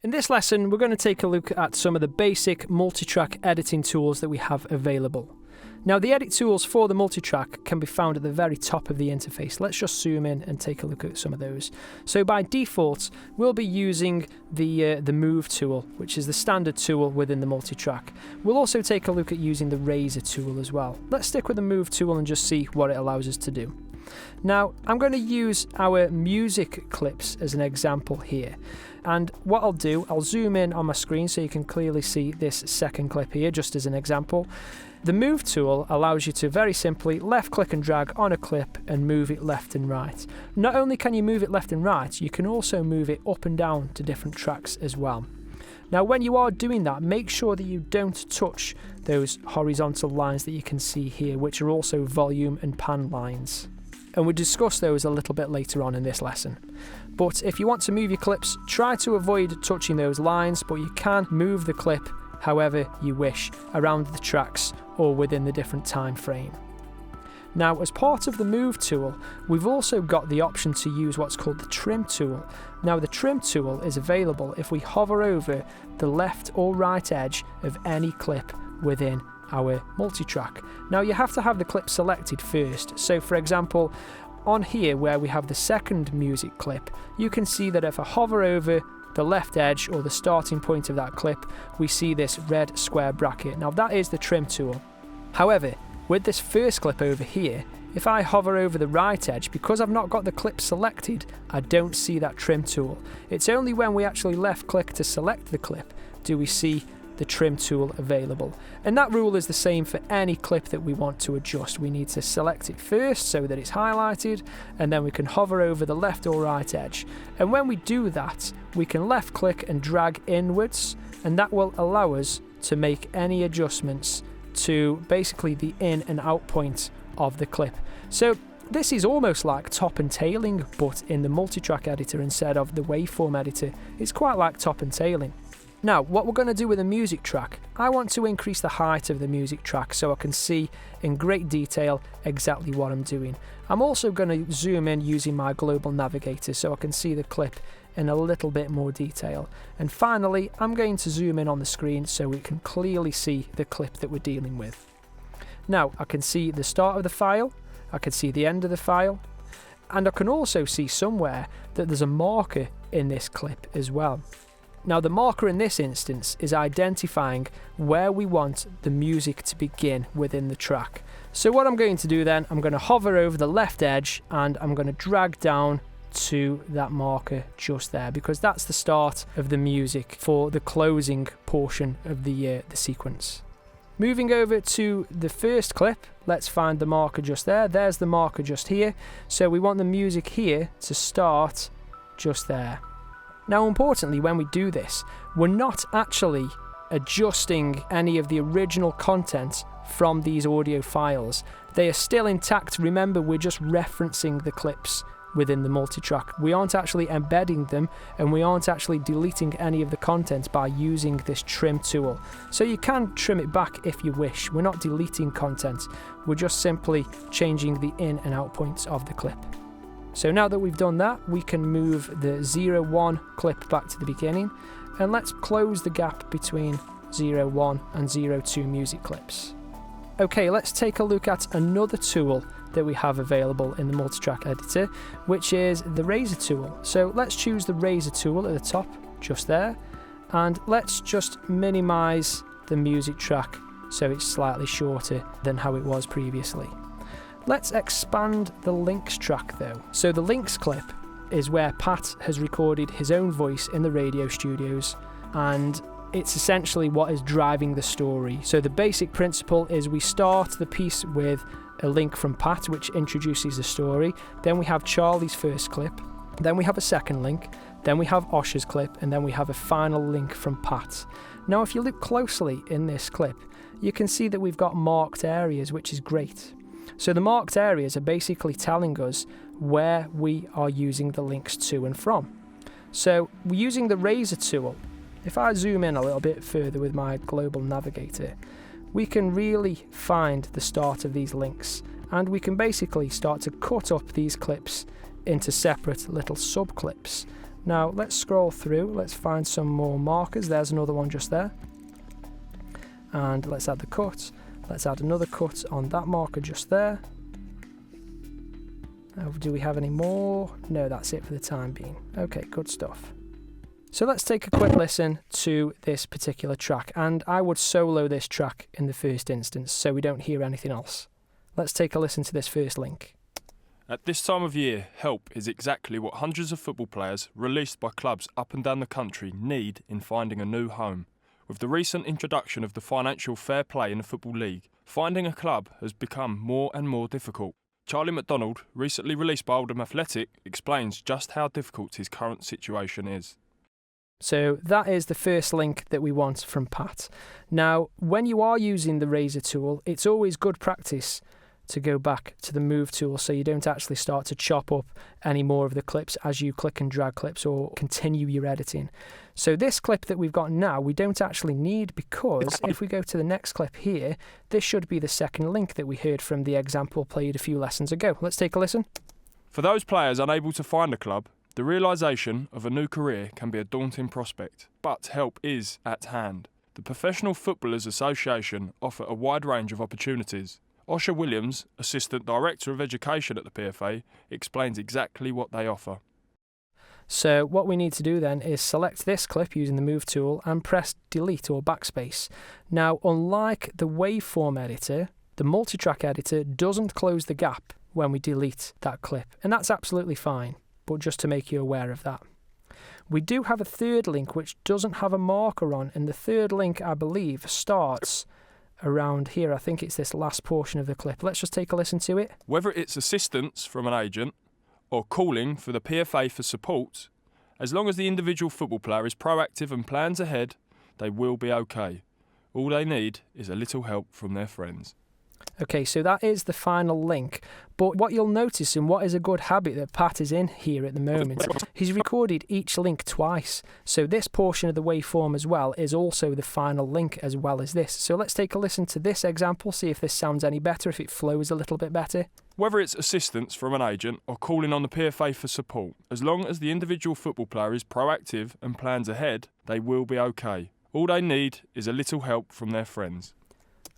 In this lesson, we're going to take a look at some of the basic multitrack editing tools that we have available. Now, the edit tools for the multitrack can be found at the very top of the interface. Let's just zoom in and take a look at some of those. So by default, we'll be using the Move tool, which is the standard tool within the multitrack. We'll also take a look at using the Razor tool as well. Let's stick with the Move tool and just see what it allows us to do. Now, I'm going to use our music clips as an example here. And what I'll do, I'll zoom in on my screen so you can clearly see this second clip here, just as an example. The Move tool allows you to very simply left click and drag on a clip and move it left and right. Not only can you move it left and right, you can also move it up and down to different tracks as well. Now, when you are doing that, make sure that you don't touch those horizontal lines that you can see here, which are also volume and pan lines. And we'll discuss those a little bit later on in this lesson. But if you want to move your clips, try to avoid touching those lines, but you can move the clip however you wish around the tracks or within the different time frame. Now, as part of the Move tool, we've also got the option to use what's called the Trim tool. Now, the Trim tool is available if we hover over the left or right edge of any clip within our multitrack. Now, you have to have the clip selected first. So for example, on here where we have the second music clip, you can see that if I hover over the left edge or the starting point of that clip, we see this red square bracket. Now, that is the Trim tool. However, with this first clip over here, if I hover over the right edge, because I've not got the clip selected, I don't see that Trim tool. It's only when we actually left click to select the clip do we see the Trim tool available. And that rule is the same for any clip that we want to adjust. We need to select it first so that it's highlighted, and then we can hover over the left or right edge. And when we do that, we can left click and drag inwards, and that will allow us to make any adjustments to basically the in and out point of the clip. So this is almost like top and tailing, but in the multitrack editor instead of the waveform editor. It's quite like top and tailing. Now, what we're going to do with the music track, I want to increase the height of the music track so I can see in great detail exactly what I'm doing. I'm also going to zoom in using my global navigator so I can see the clip in a little bit more detail. And finally, I'm going to zoom in on the screen so we can clearly see the clip that we're dealing with. Now, I can see the start of the file, I can see the end of the file, and I can also see somewhere that there's a marker in this clip as well. Now, the marker in this instance is identifying where we want the music to begin within the track. So what I'm going to do then, I'm going to hover over the left edge and I'm going to drag down to that marker just there, because that's the start of the music for the closing portion of the sequence. Moving over to the first clip, let's find the marker just there. There's the marker just here. So we want the music here to start just there. Now, importantly, when we do this, we're not actually adjusting any of the original content from these audio files. They are still intact. Remember, we're just referencing the clips within the multitrack. We aren't actually embedding them, and we aren't actually deleting any of the content by using this Trim tool. So you can trim it back if you wish. We're not deleting content. We're just simply changing the in and out points of the clip. So now that we've done that, we can move the 0-1 clip back to the beginning, and let's close the gap between 0-1 and 0-2 music clips. Okay, let's take a look at another tool that we have available in the multitrack editor, which is the Razor tool. So let's choose the Razor tool at the top, just there, and let's just minimize the music track so it's slightly shorter than how it was previously. Let's expand the links track though. So the links clip is where Pat has recorded his own voice in the radio studios, and it's essentially what is driving the story. So the basic principle is we start the piece with a link from Pat, which introduces the story. Then we have Charlie's first clip. Then we have a second link. Then we have Osher's clip. And then we have a final link from Pat. Now, if you look closely in this clip, you can see that we've got marked areas, which is great. So the marked areas are basically telling us where we are using the links to and from. So we're using the Razor tool. If I zoom in a little bit further with my global navigator, we can really find the start of these links, and we can basically start to cut up these clips into separate little sub-clips. Now let's scroll through, let's find some more markers. There's another one just there. And let's add the cut. Let's add another cut on that marker just there. Do we have any more? No, that's it for the time being. Okay, good stuff. So let's take a quick listen to this particular track, and I would solo this track in the first instance so we don't hear anything else. Let's take a listen to this first link. At this time of year, help is exactly what hundreds of football players released by clubs up and down the country need in finding a new home. With the recent introduction of the financial fair play in the Football League, finding a club has become more and more difficult. Charlie McDonald, recently released by Oldham Athletic, explains just how difficult his current situation is. So that is the first link that we want from Pat. Now, when you are using the razor tool, it's always good practice to go back to the move tool so you don't actually start to chop up any more of the clips as you click and drag clips or continue your editing. So this clip that we've got now, we don't actually need, because if we go to the next clip here, this should be the second link that we heard from the example played a few lessons ago. Let's take a listen. For those players unable to find a club, the realisation of a new career can be a daunting prospect, but help is at hand. The Professional Footballers Association offer a wide range of opportunities. Osher Williams, Assistant Director of Education at the PFA, explains exactly what they offer. So what we need to do then is select this clip using the move tool and press delete or backspace. Now, unlike the waveform editor, the multitrack editor doesn't close the gap when we delete that clip, and that's absolutely fine, but just to make you aware of that. We do have a third link which doesn't have a marker on, and the third link, I believe, starts around here. I think it's this last portion of the clip. Let's just take a listen to it. Whether it's assistance from an agent or calling for the PFA for support, as long as the individual football player is proactive and plans ahead, they will be okay. All they need is a little help from their friends. Okay, so that is the final link, but what you'll notice, and what is a good habit that Pat is in here at the moment, he's recorded each link twice. So this portion of the waveform as well is also the final link as well as this. So let's take a listen to this example, see if this sounds any better, if it flows a little bit better. Whether it's assistance from an agent or calling on the PFA for support, as long as the individual football player is proactive and plans ahead, they will be okay. All they need is a little help from their friends.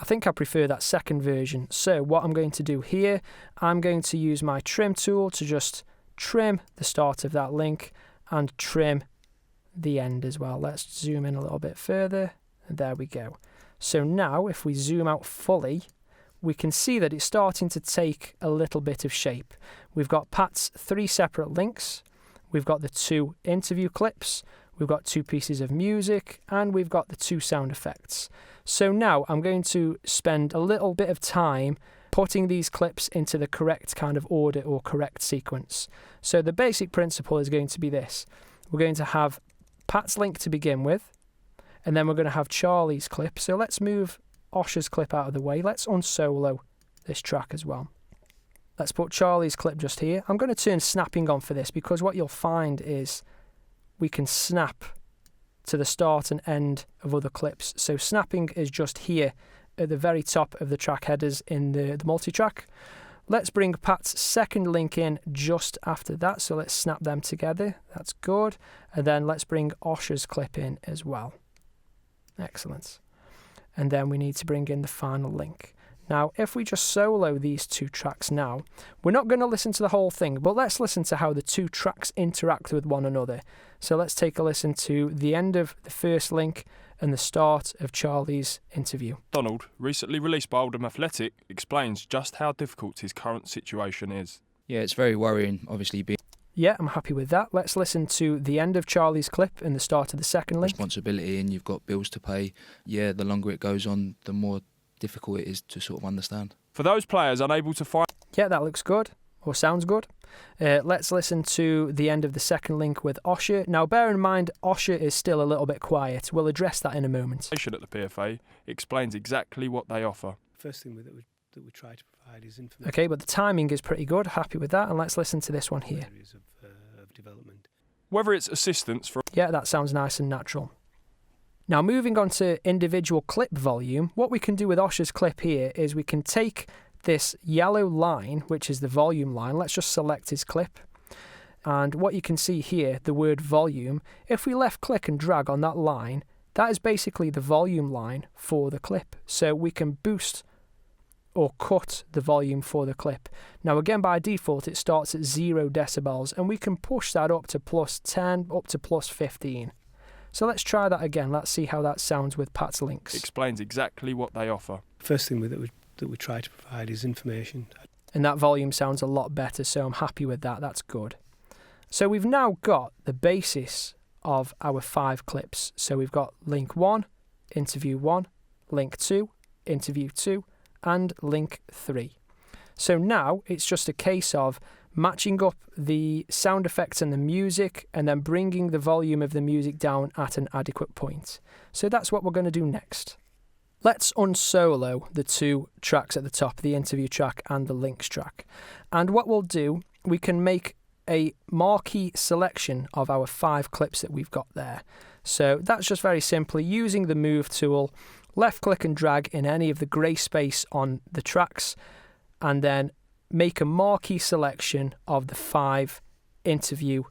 I think I prefer that second version. So what I'm going to do here, I'm going to use my trim tool to just trim the start of that link and trim the end as well. Let's zoom in a little bit further, and there we go. So now if we zoom out fully, we can see that it's starting to take a little bit of shape. We've got Pat's 3 separate links, we've got the 2 interview clips, we've got 2 pieces of music, and we've got the 2 sound effects. So now I'm going to spend a little bit of time putting these clips into the correct kind of order or correct sequence. So the basic principle is going to be this. We're going to have Pat's link to begin with, and then we're going to have Charlie's clip. So let's move Osher's clip out of the way. Let's unsolo this track as well. Let's put Charlie's clip just here. I'm going to turn snapping on for this, because what you'll find is we can snap to the start and end of other clips. So snapping is just here at the very top of the track headers in the multi-track. Let's bring Pat's second link in just after that. So let's snap them together. That's good. And then let's bring Osher's clip in as well. Excellent. And then we need to bring in the final link. Now, if we just solo these 2 tracks now, we're not going to listen to the whole thing, but let's listen to how the 2 tracks interact with one another. So let's take a listen to the end of the first link and the start of Charlie's interview. Donald, recently released by Oldham Athletic, explains just how difficult his current situation is. Yeah, it's very worrying, obviously, being Yeah, I'm happy with that. Let's listen to the end of Charlie's clip and the start of the second link. responsibility, and you've got bills to pay. Yeah, the longer it goes on, the more difficult it is to sort of understand. For those players unable to find... Yeah, that looks good, or sounds good. Let's listen to the end of the second link with Osher. Now, bear in mind, Osher is still a little bit quiet. We'll address that in a moment. At the PFA explains exactly what they offer. First thing that we try to provide is information. Okay, but the timing is pretty good. Happy with that. And let's listen to this one here. Areas of development. Whether it's assistance from... Yeah, that sounds nice and natural. Now, moving on to individual clip volume, what we can do with Osher's clip here is we can take this yellow line, which is the volume line. Let's just select his clip. And what you can see here, the word volume, if we left click and drag on that line, that is basically the volume line for the clip. So we can boost or cut the volume for the clip. Now again, by default it starts at 0 decibels, and we can push that up to +10, up to +15. So let's try that again. Let's see how that sounds with Pat's links. Explains exactly what they offer. First thing that we try to provide is information. And that volume sounds a lot better, so I'm happy with that. That's good. So we've now got the basis of our 5 clips. So we've got link 1, interview 1, link 2, interview 2, and link 3. So now it's just a case of matching up the sound effects and the music, and then bringing the volume of the music down at an adequate point. So that's what we're going to do next. Let's unsolo the 2 tracks at the top, the interview track and the links track. And what we'll do, we can make a marquee selection of our 5 clips that we've got there. So that's just very simply using the move tool, left click and drag in any of the grey space on the tracks, and then make a marquee selection of the 5 interview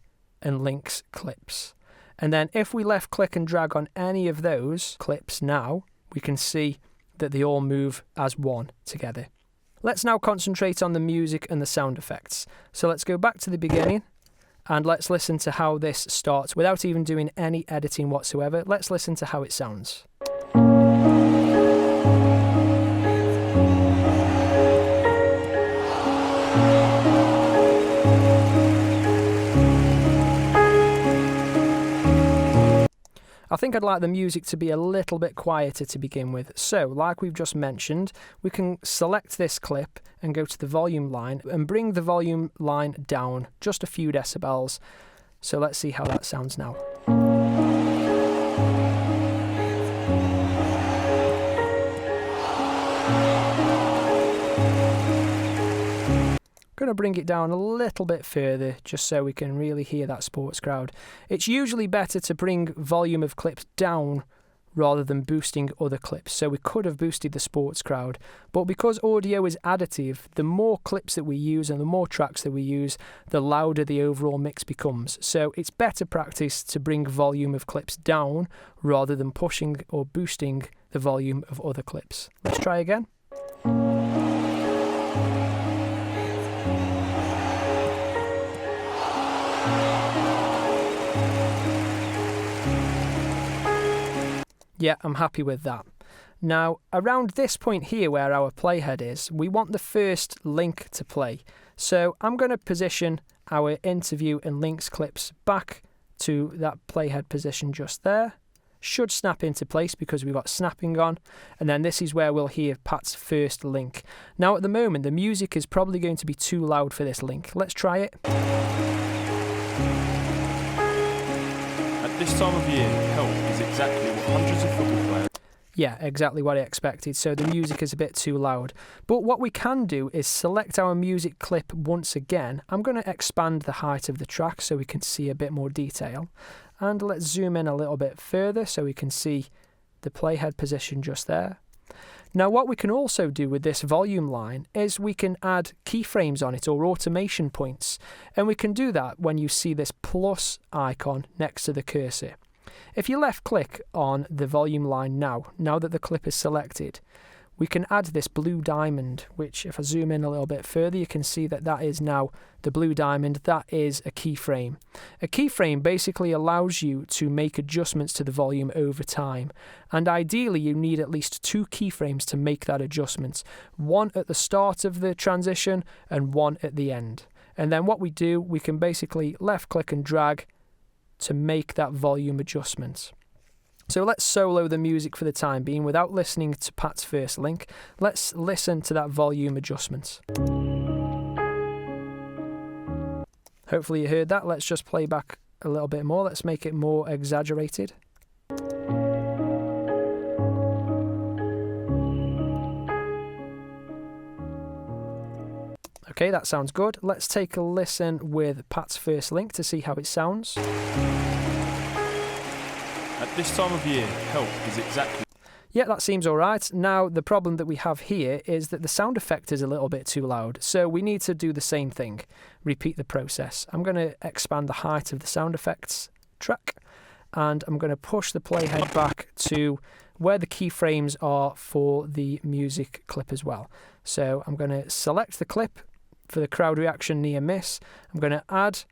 and links clips. And then if we left click and drag on any of those clips now, we can see that they all move as one together. Let's now concentrate on the music and the sound effects. So let's go back to the beginning and let's listen to how this starts without even doing any editing whatsoever. Let's listen to how it sounds. I think I'd like the music to be a little bit quieter to begin with. So, like we've just mentioned, we can select this clip and go to the volume line and bring the volume line down just a few decibels. So let's see how that sounds now. Going to bring it down a little bit further just so we can really hear that sports crowd. It's usually better to bring volume of clips down rather than boosting other clips. So we could have boosted the sports crowd, but because audio is additive, the more clips that we use and the more tracks that we use, the louder the overall mix becomes. So it's better practice to bring volume of clips down rather than pushing or boosting the volume of other clips. Let's try again. Yeah, I'm happy with that. Now, around this point here where our playhead is, we want the first link to play. So I'm going to position our interview and links clips back to that playhead position just there. Should snap into place because we've got snapping on. And then this is where we'll hear Pat's first link. Now, at the moment, the music is probably going to be too loud for this link. Let's try it. At this time of year, help is exactly what hundreds of football players... Yeah, exactly what I expected. So the music is a bit too loud. But what we can do is select our music clip once again. I'm going to expand the height of the track so we can see a bit more detail. And let's zoom in a little bit further so we can see the playhead position just there. Now what we can also do with this volume line is we can add keyframes on it or automation points, and we can do that when you see this plus icon next to the cursor. If you left click on the volume line now that the clip is selected, we can add this blue diamond, which if I zoom in a little bit further, you can see that that is now the blue diamond. That is a keyframe. A keyframe basically allows you to make adjustments to the volume over time. And ideally, you need at least 2 keyframes to make that adjustment. One at the start of the transition and one at the end. And then what we do, we can basically left click and drag to make that volume adjustment. So let's solo the music for the time being without listening to Pat's first link. Let's listen to that volume adjustment. Hopefully you heard that. Let's just play back a little bit more. Let's make it more exaggerated. Okay, that sounds good. Let's take a listen with Pat's first link to see how it sounds. At this time of year, help is exactly... Yeah, that seems all right. Now, the problem that we have here is that the sound effect is a little bit too loud. So we need to do the same thing. Repeat the process. I'm going to expand the height of the sound effects track. And I'm going to push the playhead back to where the keyframes are for the music clip as well. So I'm going to select the clip for the crowd reaction near miss. I'm going to add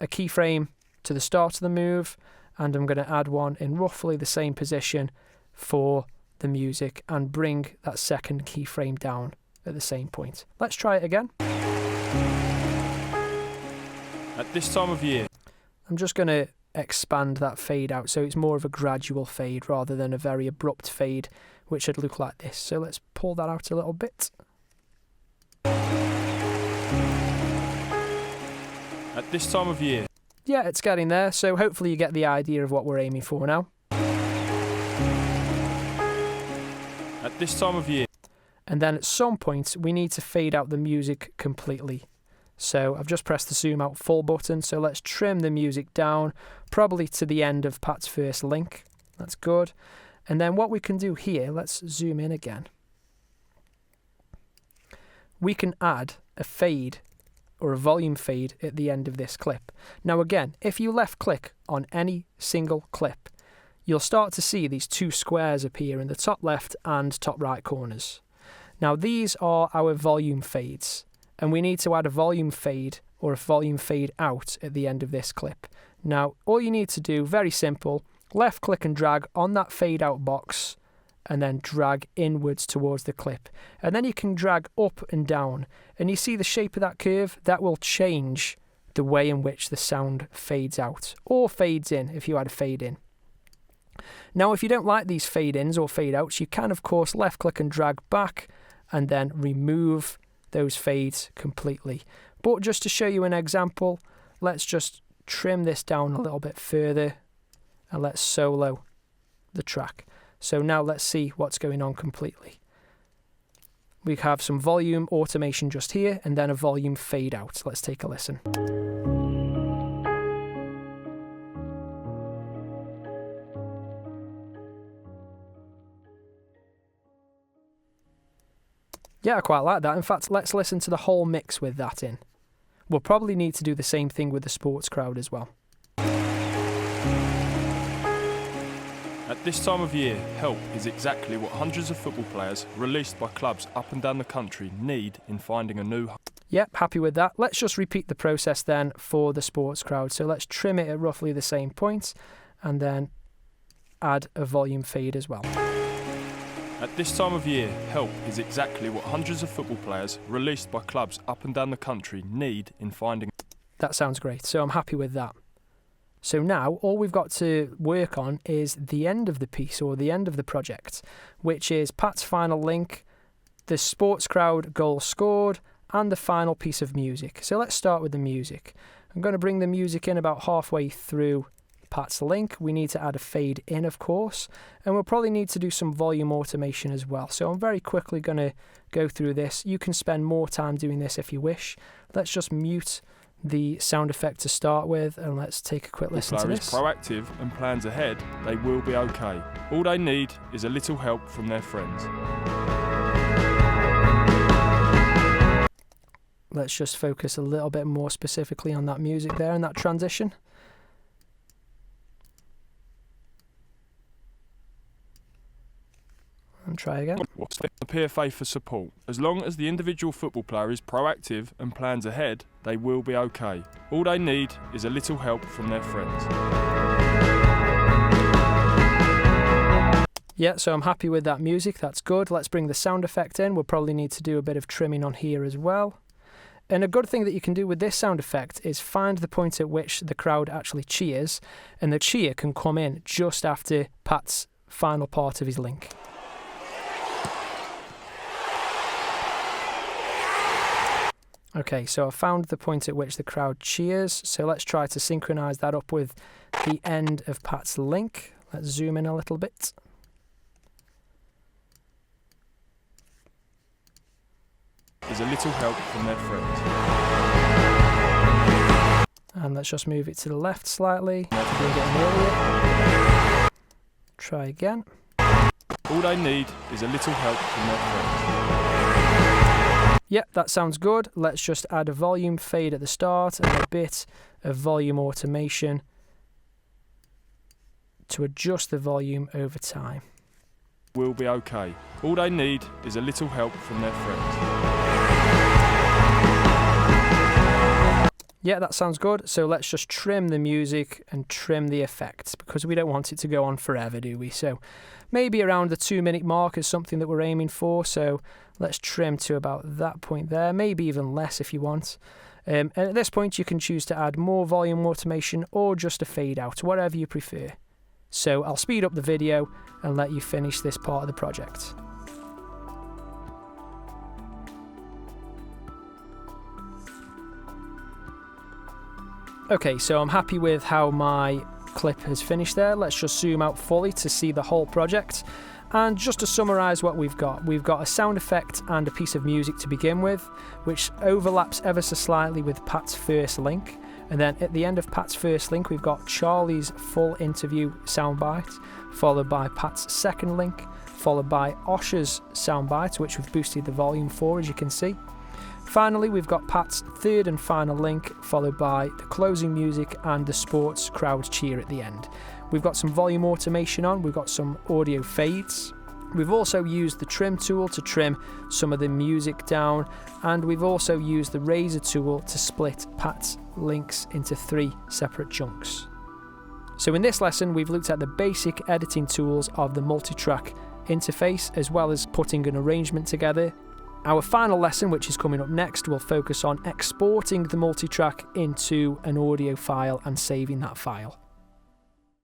a keyframe to the start of the move, and I'm going to add one in roughly the same position for the music and bring that second keyframe down at the same point. Let's try it again. At this time of year, I'm just going to expand that fade out so it's more of a gradual fade rather than a very abrupt fade, which would look like this. So let's pull that out a little bit. at this time of year. Yeah, it's getting there, so hopefully you get the idea of what we're aiming for now. At this time of year. And then at some point, we need to fade out the music completely. So I've just pressed the zoom out full button, so let's trim the music down, probably to the end of Pat's first link. That's good. And then what we can do here, let's zoom in again. We can add a fade or a volume fade at the end of this clip. Now again, if you left click on any single clip, you'll start to see these two squares appear in the top left and top right corners. Now these are our volume fades, and we need to add a volume fade or a volume fade out at the end of this clip. Now all you need to do, very simple, left click and drag on that fade out box and then drag inwards towards the clip. And then you can drag up and down, and you see the shape of that curve? That will change the way in which the sound fades out, or fades in if you add a fade in. Now if you don't like these fade ins or fade outs, you can of course left click and drag back and then remove those fades completely. But just to show you an example, let's just trim this down a little bit further and let's solo the track. So now let's see what's going on completely. We have some volume automation just here and then a volume fade out. Let's take a listen. Yeah, I quite like that. In fact, let's listen to the whole mix with that in. We'll probably need to do the same thing with the sports crowd as well. At this time of year, help is exactly what hundreds of football players released by clubs up and down the country need in finding a new home. Yep, happy with that. Let's just repeat the process then for the sports crowd. So let's trim it at roughly the same point and then add a volume fade as well. At this time of year, help is exactly what hundreds of football players released by clubs up and down the country need in finding. That sounds great, so I'm happy with that. So now all we've got to work on is the end of the piece or the end of the project, which is Pat's final link, the sports crowd goal scored, and the final piece of music. So let's start with the music. I'm going to bring the music in about halfway through Pat's link. We need to add a fade in, of course, and we'll probably need to do some volume automation as well. So I'm very quickly going to go through this. You can spend more time doing this if you wish. Let's just mute the sound effect to start with, and let's take a quick listen to this. If the player is proactive and plans ahead, they will be okay. All they need is a little help from their friends. Let's just focus a little bit more specifically on that music there and that transition. And try again. The PFA for support. As long as the individual football player is proactive and plans ahead, they will be okay. All they need is a little help from their friends. Yeah, so I'm happy with that music. That's good. Let's bring the sound effect in. We'll probably need to do a bit of trimming on here as well. And a good thing that you can do with this sound effect is find the point at which the crowd actually cheers, and the cheer can come in just after Pat's final part of his link. Okay, so I found the point at which the crowd cheers, so let's try to synchronise that up with the end of Pat's link. Let's zoom in a little bit. Is a little help from their friends. And let's just move it to the left slightly to bring it in earlier. Try again. All they need is a little help from their friends. Yep, that sounds good. Let's just add a volume fade at the start and a bit of volume automation to adjust the volume over time. Will be okay. All they need is a little help from their friends. Yeah, that sounds good. So let's just trim the music and trim the effects because we don't want it to go on forever, do we? So maybe around the 2-minute mark is something that we're aiming for. So let's trim to about that point there, maybe even less if you want. And at this point, you can choose to add more volume automation or just a fade out, whatever you prefer. So I'll speed up the video and let you finish this part of the project. Okay, so I'm happy with how my clip has finished there. Let's just zoom out fully to see the whole project. And just to summarise what we've got a sound effect and a piece of music to begin with, which overlaps ever so slightly with Pat's first link. And then at the end of Pat's first link, we've got Charlie's full interview soundbite, followed by Pat's second link, followed by Osher's soundbite, which we've boosted the volume for, as you can see. Finally, we've got Pat's third and final link, followed by the closing music and the sports crowd cheer at the end. We've got some volume automation on, we've got some audio fades. We've also used the trim tool to trim some of the music down, and we've also used the razor tool to split Pat's links into 3 separate chunks. So in this lesson, we've looked at the basic editing tools of the Multitrack interface, as well as putting an arrangement together. Our final lesson, which is coming up next, will focus on exporting the Multitrack into an audio file and saving that file.